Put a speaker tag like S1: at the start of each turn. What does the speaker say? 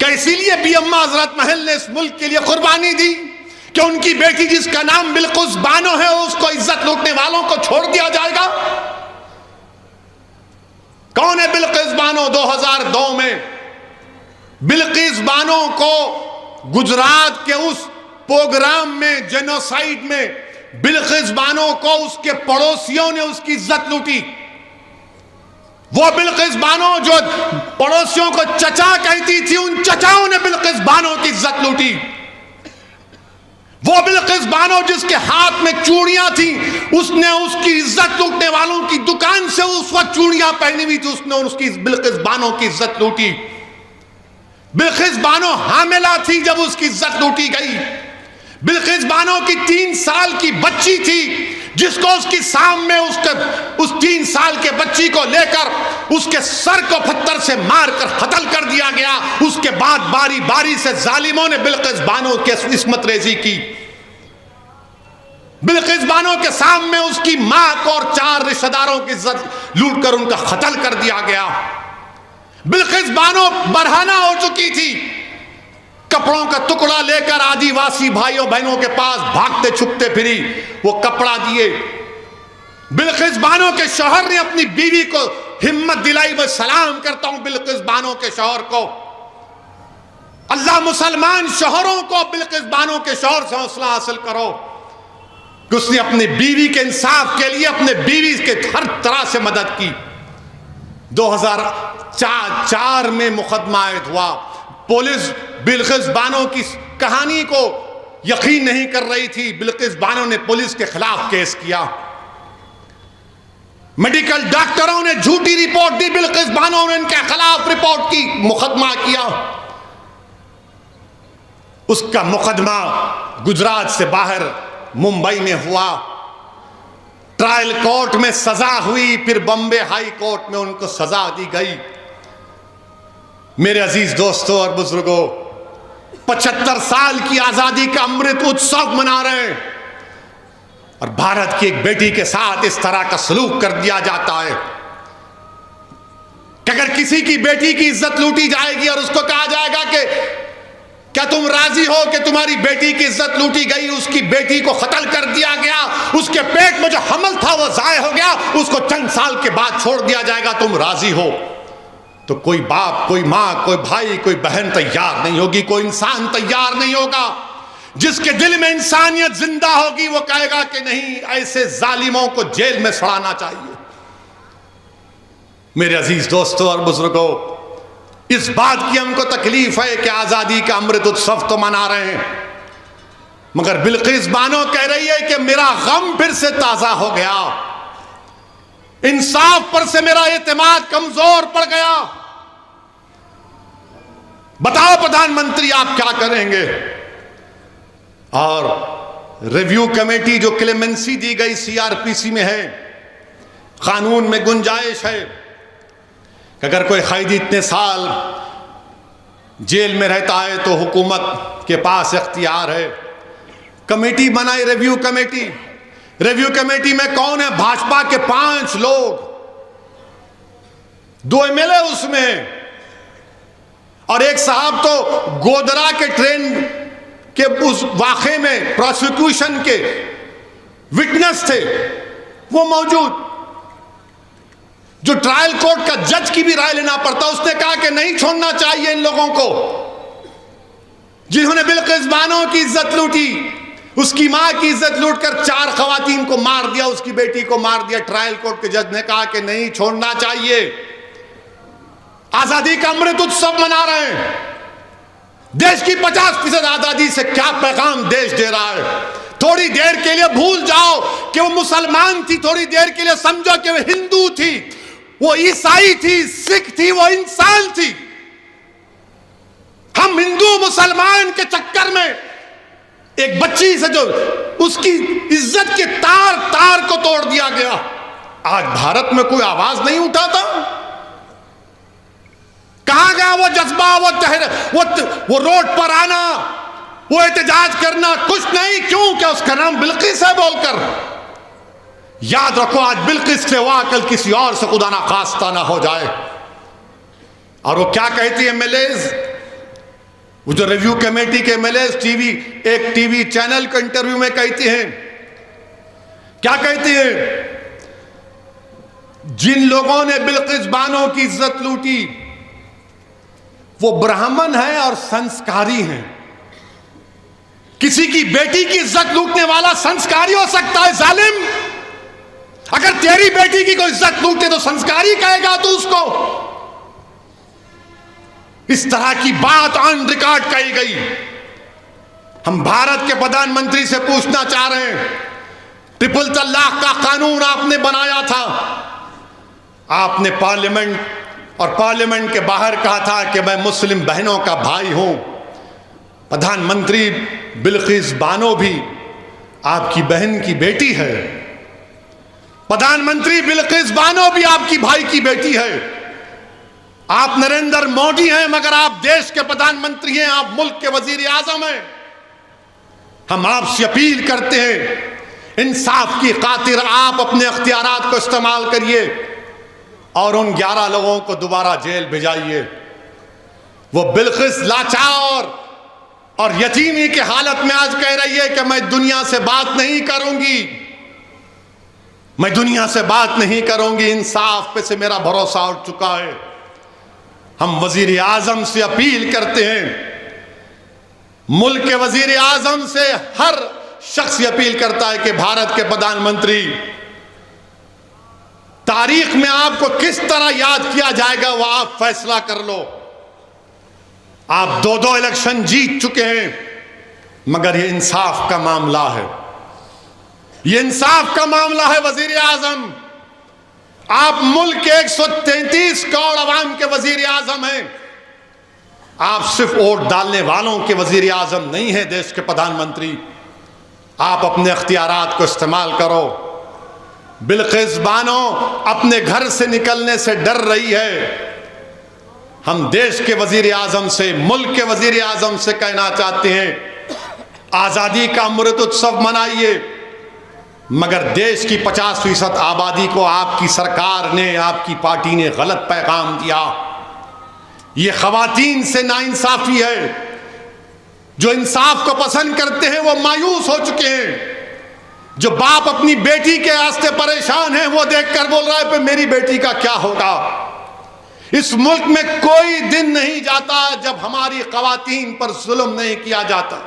S1: क्या इसीलिए भी अम्मा हजरत महल ने इस मुल्क के लिए कुर्बानी दी कि उनकी बेटी जिसका नाम बिल्किस बानो है उसको इज्जत लूटने वालों को छोड़ दिया जाएगा? कौन है बिल्किस बानो? 2002 में बिल्किस बानो को गुजरात के उस प्रोग्राम में, जेनोसाइड में, बिल्किस बानो को उसके पड़ोसियों ने उसकी इज्जत लूटी। वो बिल्किस बानो जो पड़ोसियों को चचा कहती थी, उन चचाओं ने बिल्किस बानो की इज्जत लूटी। वो बिल्किस बानो जिसके हाथ में चूड़ियां थी, उसने उसकी इज्जत लूटने वालों की दुकान से उस वक्त चूड़ियां पहनी हुई थी, उसने उसकी बिल्किस बानो की इज्जत लूटी। बिल्किस बानो हामिला थी जब उसकी इज्जत लूटी गई। बिल्किस बानो की 3 साल की बच्ची थी जिसको उसकी सामने उस 3 साल के बच्ची को लेकर उसके सर को पत्थर से मारकर कत्ल कर दिया गया। उसके बाद बारी बारी से जालिमों ने बिल्किस बानो की इस्मत रेजी की। बिल्किस बानो के सामने उसकी मां को और 4 रिश्तेदारों की इज्जत लूट कर उनका कत्ल कर दिया गया। बिल्किस बानो बरहाना हो चुकी थी, कपड़ों का टुकड़ा लेकर आदिवासी भाइयों बहनों के पास भागते छुपते फिरी, वो कपड़ा दिए। बिल्किस बानो के शौहर ने अपनी बीवी को हिम्मत दिलाई। मैं सलाम करता हूं बिल्किस बानो के शौहर को। अल्लाह मुसलमान शौहरों को बिल्किस बानो के शौहर से हौसला हासिल करो कि उसने अपनी बीवी के इंसाफ के लिए अपने बीवी के हर तरह से मदद की। 2004 में मुकदमा आयद हुआ। पुलिस बिल्किस बानो की कहानी को यकीन नहीं कर रही थी। बिल्किस बानो ने पुलिस के खिलाफ केस किया। मेडिकल डॉक्टरों ने झूठी रिपोर्ट दी, बिल्किस बानो ने इनके खिलाफ रिपोर्ट की, मुकदमा किया। उसका मुकदमा गुजरात से बाहर मुंबई में हुआ। ट्रायल कोर्ट में सजा हुई, फिर बॉम्बे हाई कोर्ट में उनको सजा दी गई। मेरे अजीज दोस्तों और बुजुर्गों, 75 साल की आजादी का अमृत उत्सव मना रहे हैं और भारत की एक बेटी के साथ इस तरह का सलूक कर दिया जाता है कि अगर किसी की बेटी की इज्जत लूटी जाएगी और उसको कहा जाएगा कि क्या तुम राजी हो कि तुम्हारी बेटी की इज्जत लूटी गई, उसकी बेटी को कत्ल कर दिया गया, उसके पेट में जो हमल था वो जाया हो गया, उसको चंद साल के बाद छोड़ दिया जाएगा, तुम राजी हो? तो कोई बाप, कोई माँ, कोई भाई, कोई बहन तैयार नहीं होगी, कोई इंसान तैयार नहीं होगा। जिसके दिल में इंसानियत जिंदा होगी वो कहेगा कि नहीं, ऐसे जालिमों को जेल में सड़ाना चाहिए। मेरे अजीज दोस्तों और बुजुर्गों, इस बात की हमको तकलीफ है कि आजादी का अमृत उत्सव तो मना रहे हैं, मगर बिल्किस बानो कह रही है कि मेरा गम फिर से ताजा हो गया, इंसाफ पर से मेरा एतमाद कमजोर पड़ गया। बताओ प्रधानमंत्री आप क्या करेंगे? और रिव्यू कमेटी जो क्लेमेंसी दी गई सीआरपीसी में है, कानून में गुंजाइश है कि अगर कोई कैदी इतने साल जेल में रहता है तो हुकूमत के पास इख्तियार है। कमेटी बनाई, रिव्यू कमेटी। रिव्यू कमेटी में कौन है? भाजपा के 5 लोग, 2 एमएलए उसमें, और एक साहब तो गोधरा के ट्रेन के उस वाक़े में प्रोसिक्यूशन के विटनेस थे, वो मौजूद। जो ट्रायल कोर्ट का जज की भी राय लेना पड़ता, उसने कहा कि नहीं छोड़ना चाहिए इन लोगों को जिन्होंने बिल्किस बानो की इज्जत लूटी, उसकी मां की इज्जत लूटकर 4 खवातीन को मार दिया, उसकी बेटी को मार दिया। ट्रायल कोर्ट के जज ने कहा कि नहीं छोड़ना चाहिए। आजादी का अमृत उत्सव मना रहे हैं। देश की 50% आजादी से क्या पैगाम देश दे रहा है? थोड़ी देर के लिए भूल जाओ कि वो मुसलमान थी, थोड़ी देर के लिए समझो कि वो हिंदू थी, वो ईसाई थी, सिख थी, वो इंसान थी। हम हिंदू मुसलमान के चक्कर में एक बच्ची से जो उसकी इज्जत के तार तार को तोड़ दिया गया, आज भारत में कोई आवाज नहीं उठाता। कहां गया वो जज्बा, वो रोड पर आना, वो एहतजाज करना? कुछ नहीं। क्यों? क्या उसका नाम बिल्किस है बोलकर? याद रखो, आज बिल्किस से हुआ, कल किसी और से खुदा ना खास्ता ना हो जाए। और वो क्या कहती है एमएलएज वो जो रिव्यू कमेटी के एमएलए एक टीवी चैनल के इंटरव्यू में कहते हैं, क्या कहते हैं, जिन लोगों ने बिल्किस बानो की इज्जत लूटी वो ब्राह्मण हैं और संस्कारी हैं। किसी की बेटी की इज्जत लूटने वाला संस्कारी हो सकता है जालिम? अगर तेरी बेटी की कोई इज्जत लूटे तो संस्कारी कहेगा तू उसको? इस तरह की बात ऑन रिकॉर्ड कही गई। हम भारत के प्रधानमंत्री से पूछना चाह रहे हैं, ट्रिपल तलाक का कानून आपने बनाया था, आपने पार्लियामेंट के बाहर कहा था कि मैं मुस्लिम बहनों का भाई हूं। प्रधानमंत्री बिल्किस बानो भी आपकी बहन की बेटी है, प्रधानमंत्री बिल्किस बानो भी आपकी भाई की बेटी है। आप नरेंद्र मोदी हैं मगर आप देश के प्रधानमंत्री हैं, आप मुल्क के वजीर आजम हैं। हम आपसे अपील करते हैं, इंसाफ की खातिर आप अपने अख्तियारात को इस्तेमाल करिए और उन 11 लोगों को दोबारा जेल भिजाइए। वो बिल्किस लाचार और यतीमी की हालत में आज कह रही है कि मैं दुनिया से बात नहीं करूंगी, मैं दुनिया से बात नहीं करूंगी, इंसाफ पे से मेरा भरोसा उठ चुका है। हम वजीर आजम से अपील करते हैं, मुल्क के वजीर आजम से हर शख्स अपील करता है कि भारत के प्रधानमंत्री, तारीख में आपको किस तरह याद किया जाएगा वो आप फैसला कर लो। आप 2 इलेक्शन जीत चुके हैं मगर ये इंसाफ का मामला है, ये इंसाफ का मामला है। वजीर आजम, आप मुल्क के 133 करोड़ अवाम के वजीर आजम हैं, आप सिर्फ वोट डालने वालों के वजीर आजम नहीं है, देश के प्रधानमंत्री। आप अपने अख्तियारात को इस्तेमाल करो। बिल्किस बानो अपने घर से निकलने से डर रही है। हम देश के वजीर आजम से, मुल्क के वजीर आजम से कहना चाहते हैं, आजादी का अमृत उत्सव मनाइए मगर देश की 50% आबादी को आपकी सरकार ने, आपकी पार्टी ने गलत पैगाम दिया। ये खवातीन से नाइंसाफी है। जो इंसाफ को पसंद करते हैं वो मायूस हो चुके हैं। जो बाप अपनी बेटी के वास्ते परेशान है वो देखकर बोल रहा है कि मेरी बेटी का क्या होगा। इस मुल्क में कोई दिन नहीं जाता जब हमारी खवातीन पर जुल्म नहीं किया जाता।